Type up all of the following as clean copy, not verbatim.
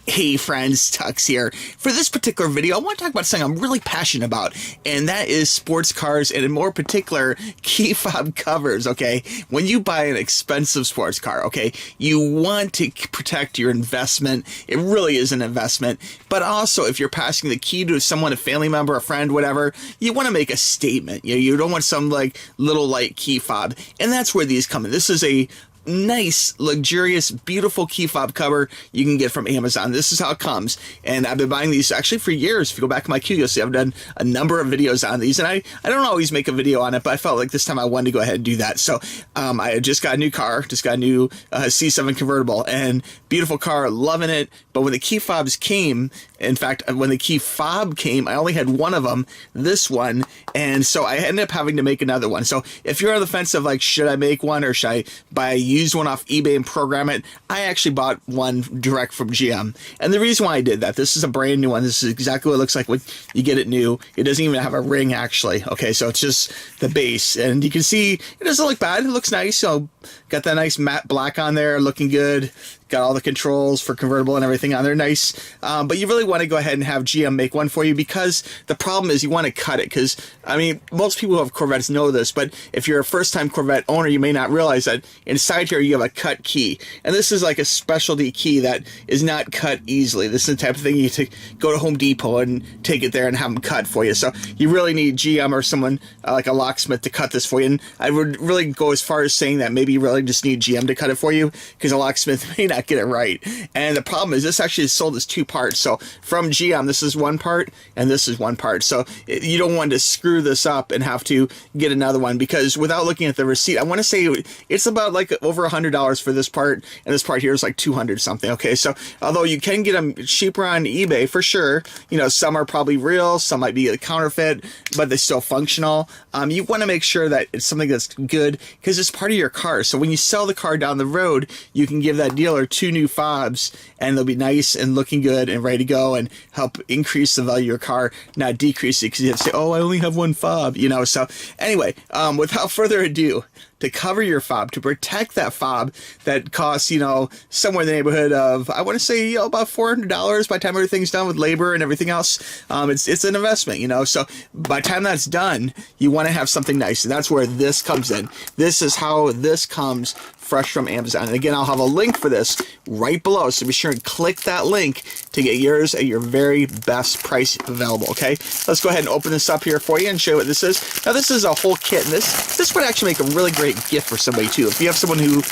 Hey friends, TUXX here. For this particular video, I want to talk about something I'm really passionate about, and that is sports cars, and in more particular, key fob covers, okay? When you buy an expensive sports car, okay, you want to protect your investment. It really is an investment, but also if you're passing the key to someone, a family member, a friend, whatever, you want to make a statement. You don't want some like little light key fob, and that's where these come in. This is a nice, luxurious, beautiful key fob cover you can get from Amazon. This is how it comes, and I've been buying these actually for years. If you go back to my queue, you'll see I've done a number of videos on these, and I don't always make a video on it, but I felt like this time I wanted to go ahead and do that. So I just got a new car, just got a new C7 convertible, and beautiful car, loving it. But when the key fobs came, in fact, when the key fob came, I only had one of them, this one, and so I ended up having to make another one. So if you're on the fence of like, should I make one or should I buy a used one off eBay and program it, I actually bought one direct from GM. And the reason why I did that, this is a brand new one. This is exactly what it looks like when you get it new. It doesn't even have a ring, actually. Okay, so it's just the base, and you can see it doesn't look bad. It looks nice. So got that nice matte black on there, looking good. Got all the controls for convertible and everything on there, nice. But you really want to go ahead and have GM make one for you, because the problem is you want to cut it. Because, I mean, most people who have Corvettes know this, but if you're a first-time Corvette owner, you may not realize that inside here you have a cut key. And this is like a specialty key that is not cut easily. This is the type of thing you to go to Home Depot and take it there and have them cut for you. So you really need GM or someone like a locksmith to cut this for you. And I would really go as far as saying that maybe you really just need GM to cut it for you, because a locksmith may not get it right. And the problem is this actually is sold as two parts. So from GM, this is one part and this is one part. So you don't want to screw this up and have to get another one, because without looking at the receipt, I want to say it's about like over $100 for this part, and this part here is like 200 something. Okay, so although you can get them cheaper on eBay for sure, you know, some are probably real, some might be a counterfeit, but they're still functional. You want to make sure that it's something that's good, because it's part of your car. So when you sell the car down the road, you can give that dealer two new fobs, and they'll be nice and looking good and ready to go, and help increase the value of your car, not decrease it, because you have to say, oh, I only have one fob, you know. So anyway, without further ado, to cover your fob, to protect that fob that costs, you know, somewhere in the neighborhood of, I want to say, you know, about $400 by the time everything's done with labor and everything else. It's an investment, you know. So by the time that's done, you want to have something nice, and that's where this comes in. This is how this comes fresh from Amazon. And again, I'll have a link for this right below, so be sure and click that link to get yours at your very best price available. Okay, let's go ahead and open this up here for you and show you what this is. Now, this is a whole kit, and this would actually make a really great gift for somebody too. If you have someone who,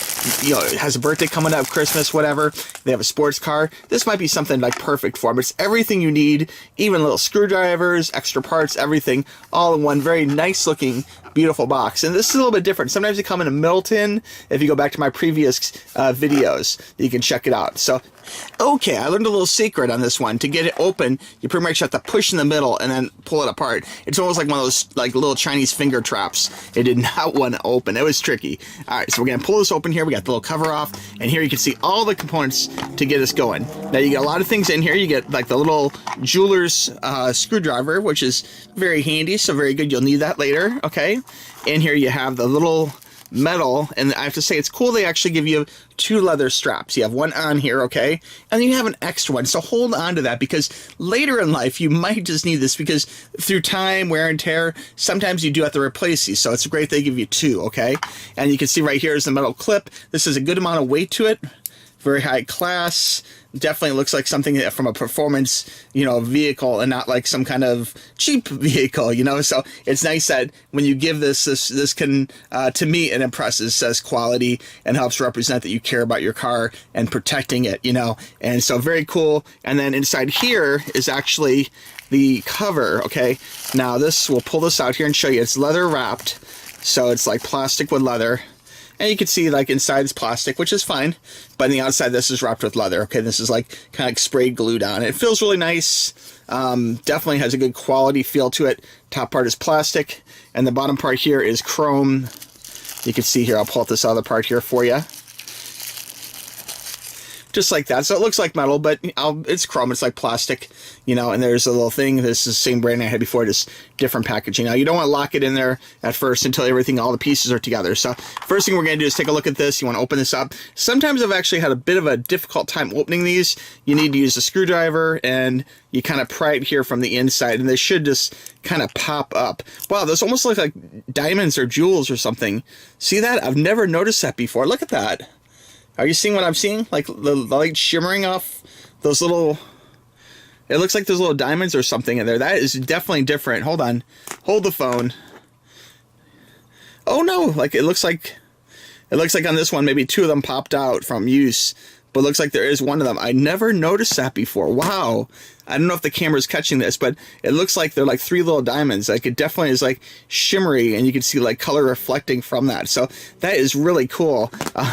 you know, has a birthday coming up, Christmas, whatever, they have a sports car, this might be something like perfect for them. It's everything you need, even little screwdrivers, extra parts, everything, all in one very nice looking, beautiful box. And this is a little bit different. Sometimes they come in a middle tin. If you go back to my previous videos, you can check it out. So, okay, I learned a little secret on this one. To get it open, you pretty much have to push in the middle and then pull it apart. It's almost like one of those like little Chinese finger traps. It did not want to open. It was tricky. All right, so we're gonna pull this open here. We got the little cover off, and here you can see all the components to get us going. Now you get a lot of things in here. You get like the little jeweler's screwdriver, which is very handy, so very good. You'll need that later, okay? And here you have the little metal, and I have to say it's cool they actually give you two leather straps. You have one on here, okay, and then you have an extra one, so hold on to that, because later in life you might just need this, because through time, wear and tear, sometimes you do have to replace these, so it's great they give you two, okay? And you can see right here is the metal clip. This is a good amount of weight to it, very high class. Definitely looks like something from a performance, you know, vehicle, and not like some kind of cheap vehicle, you know. So it's nice that when you give this can, to me, it impresses, says quality, and helps represent that you care about your car and protecting it, you know. And so very cool. And then inside here is actually the cover, okay. Now this, we'll pull this out here and show you. It's leather wrapped, so it's like plastic with leather. And you can see like inside is plastic, which is fine, but on the outside this is wrapped with leather. Okay, this is like kind of like sprayed glued on. It feels really nice. Definitely has a good quality feel to it. Top part is plastic, and the bottom part here is chrome. You can see here, I'll pull out this other part here for you. just like that. So it looks like metal, but it's chrome. It's like plastic, you know, and there's a little thing. This is the same brand I had before, just different packaging. Now, you don't want to lock it in there at first until everything, all the pieces are together. So first thing we're going to do is take a look at this. You want to open this up. Sometimes I've actually had a bit of a difficult time opening these. You need to use a screwdriver, and you kind of pry it here from the inside, and they should just kind of pop up. Wow, those almost look like diamonds or jewels or something. See that? I've never noticed that before. Look at that. Are you seeing what I'm seeing? Like the light shimmering off those little... It looks like there's little diamonds or something in there. That is definitely different. Hold on. Hold the phone. Oh no, like it looks like on this one maybe two of them popped out from use. But it looks like there is one of them. I never noticed that before. Wow. I don't know if the camera's catching this, but it looks like they're like three little diamonds. Like it definitely is like shimmery, and you can see like color reflecting from that. So that is really cool.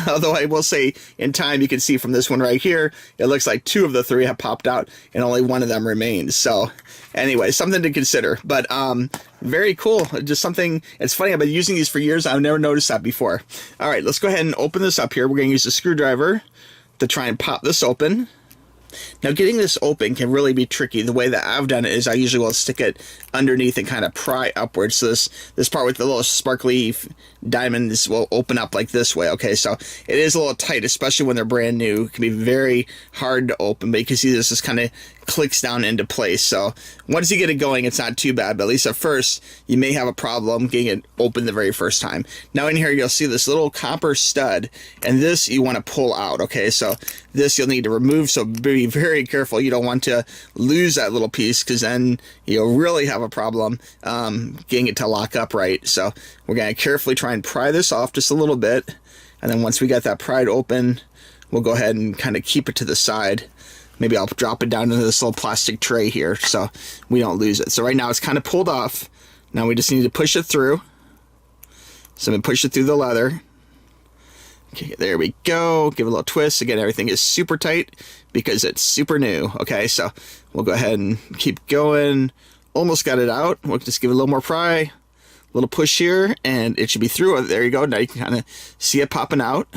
Although I will say in time, you can see from this one right here, it looks like two of the three have popped out and only one of them remains. So anyway, something to consider, but very cool. Just something, it's funny, I've been using these for years. I've never noticed that before. All right, let's go ahead and open this up here. We're going to use a screwdriver to try and pop this open. Now, getting this open can really be tricky. The way that I've done it is I usually will stick it underneath and kind of pry upwards. So this part with the little sparkly diamonds will open up like this way. Okay, so it is a little tight, especially when they're brand new. It can be very hard to open, but you can see this just kind of clicks down into place. So once you get it going, it's not too bad, but at least at first you may have a problem getting it open the very first time. Now in here you'll see this little copper stud, and this you want to pull out. Okay, so this you'll need to remove, so be very careful. You don't want to lose that little piece, because then you'll really have a problem getting it to lock up right. So we're going to carefully try and pry this off just a little bit, and then once we got that pried open, we'll go ahead and kind of keep it to the side. Maybe I'll drop it down into this little plastic tray here so we don't lose it. So right now it's kind of pulled off. Now we just need to push it through. So I'm going to push it through the leather. Okay, there we go. Give it a little twist. Again, everything is super tight because it's super new. Okay, so we'll go ahead and keep going. Almost got it out. We'll just give it a little more pry. A little push here, and it should be through. There you go. Now you can kind of see it popping out.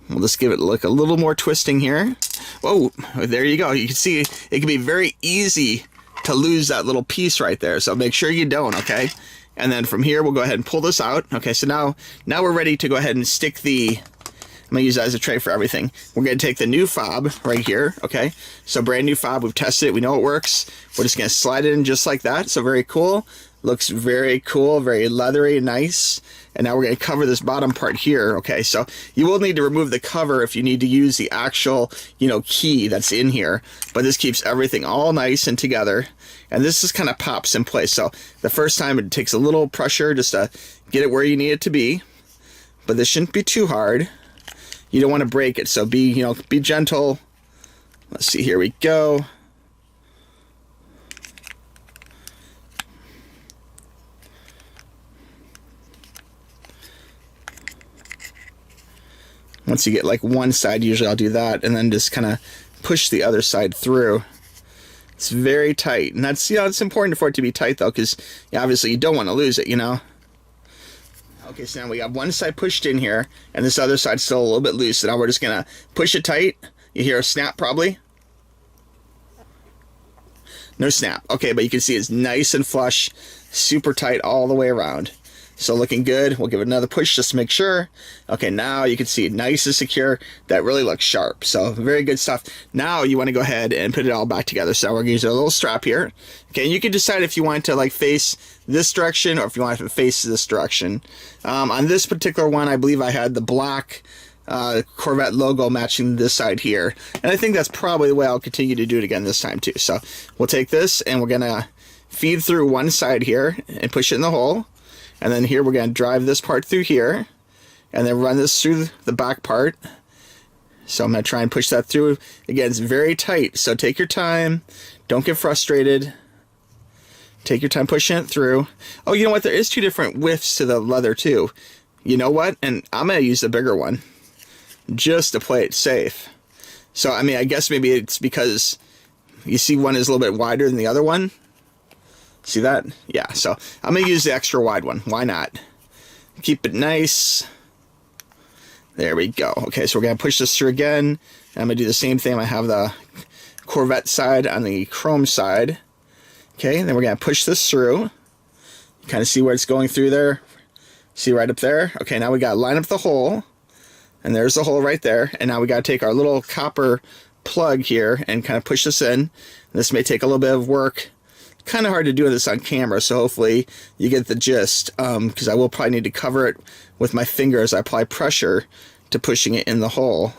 We'll just give it like a little more twisting here. Whoa, there you go. You can see it can be very easy to lose that little piece right there. So make sure you don't, okay? And then from here, we'll go ahead and pull this out. Okay, so now we're ready to go ahead and stick the, I'm gonna use that as a tray for everything. We're gonna take the new fob right here, okay? So brand new fob, we've tested it, we know it works. We're just gonna slide it in just like that. So very cool. Looks very cool, very leathery and nice. And now we're going to cover this bottom part here. Okay, so you will need to remove the cover if you need to use the actual, key that's in here. But this keeps everything all nice and together. And this just kind of pops in place. So the first time it takes a little pressure just to get it where you need it to be. But this shouldn't be too hard. You don't want to break it, so be gentle. Let's see, here we go. Once you get like one side, usually I'll do that, and then just kind of push the other side through. It's very tight, and that's, it's important for it to be tight though, because obviously you don't want to lose it, Okay, so now we got one side pushed in here, and this other side's still a little bit loose, so now we're just gonna push it tight. You hear a snap probably? No snap. Okay, but you can see it's nice and flush, super tight all the way around. So looking good. We'll give it another push just to make sure. Okay, now you can see it nice and secure. That really looks sharp. So very good stuff. Now you want to go ahead and put it all back together. So we're going to use a little strap here. Okay, and you can decide if you want to like face this direction or if you want to face this direction. On this particular one, I believe I had the black Corvette logo matching this side here. And I think that's probably the way I'll continue to do it again this time too. So we'll take this and we're going to feed through one side here and push it in the hole. And then here we're going to drive this part through here and then run this through the back part. So I'm going to try and push that through. Again, it's very tight, so take your time. Don't get frustrated. Take your time pushing it through. Oh, you know what? There is two different widths to the leather too. You know what? And I'm going to use the bigger one just to play it safe. So, I mean, I guess maybe it's because you see one is a little bit wider than the other one. See that? Yeah, so I'm going to use the extra wide one. Why not? Keep it nice. There we go. Okay, so we're going to push this through again, And I'm going to do the same thing. I have the Corvette side on the chrome side. Okay, then we're going to push this through. Kind of see where it's going through there. See right up there? Okay, now we got to line up the hole. And there's the hole right there. And now we got to take our little copper plug here and kind of push this in. This may take a little bit of work. Kind of hard to do this on camera, so hopefully you get the gist, because I will probably need to cover it with my finger as I apply pressure to pushing it in the hole.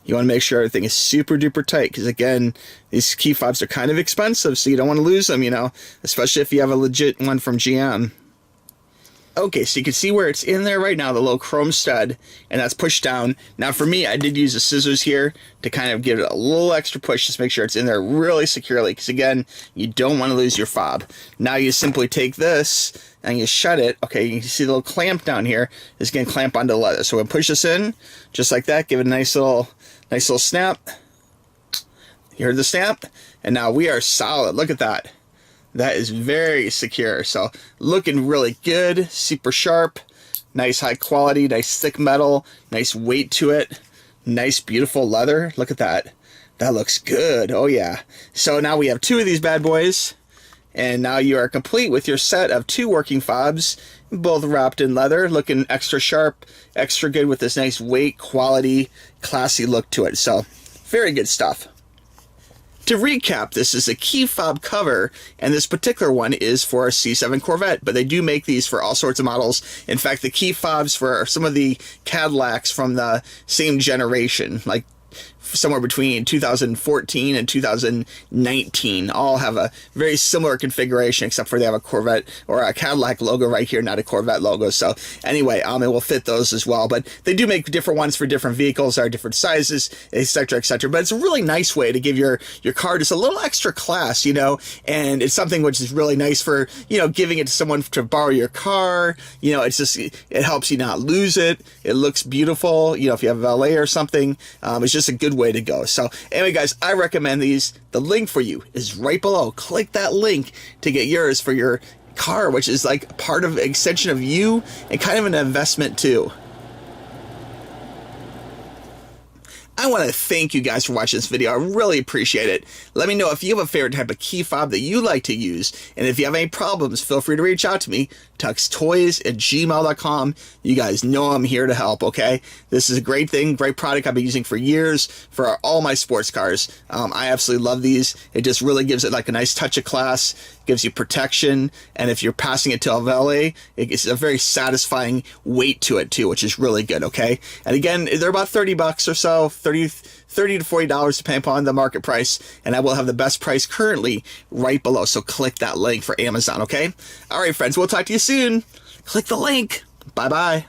You want to make sure everything is super duper tight, because again, these key fobs are kind of expensive, so you don't want to lose them, you know, especially if you have a legit one from GM. Okay, so you can see where it's in there right now, the little chrome stud, and that's pushed down. Now for me, I did use the scissors here to kind of give it a little extra push, just make sure it's in there really securely, because again, you don't want to lose your fob. Now you simply take this and you shut it. Okay, you can see the little clamp down here is going to clamp onto the leather. So we're going to push this in, just like that, give it a nice little snap. You heard the snap? And now we are solid. Look at that. That is very secure. So looking really good, super sharp, nice high quality, nice thick metal, nice weight to it, nice beautiful leather. Look at that. That looks good. Oh yeah. So now we have 2 of these bad boys, and now you are complete with your set of 2 working fobs, both wrapped in leather, looking extra sharp, extra good with this nice weight, quality, classy look to it. So very good stuff. To recap, this is a key fob cover, and this particular one is for a C7 Corvette, but they do make these for all sorts of models. In fact, the key fobs for some of the Cadillacs from the same generation, like somewhere between 2014 and 2019, all have a very similar configuration, except for they have a Corvette or a Cadillac logo right here, not a Corvette logo. So anyway, it will fit those as well, but they do make different ones for different vehicles, are different sizes, etc., etc. But it's a really nice way to give your car just a little extra class, you know, and it's something which is really nice for, you know, giving it to someone to borrow your car. You know, it's just, it helps you not lose it. It looks beautiful, you know, if you have valet or something. It's just a good way to go. So anyway, guys, I recommend these. The link for you is right below. Click that link to get yours for your car, which is like part of an extension of you and kind of an investment too. I want to thank you guys for watching this video. I really appreciate it. Let me know if you have a favorite type of key fob that you like to use. And if you have any problems, feel free to reach out to me. TUXXtoys@gmail.com. You guys know I'm here to help, okay? This is a great thing, great product I've been using for years for all my sports cars. I absolutely love these. It just really gives it like a nice touch of class, gives you protection, and if you're passing it to a valet, it's a very satisfying weight to it too, which is really good, okay? And again, they're about 30 bucks or so, $30 to $40 depending upon the market price, and I will have the best price currently right below, so click that link for Amazon, okay? All right, friends, we'll talk to you soon. Click the link. Bye-bye.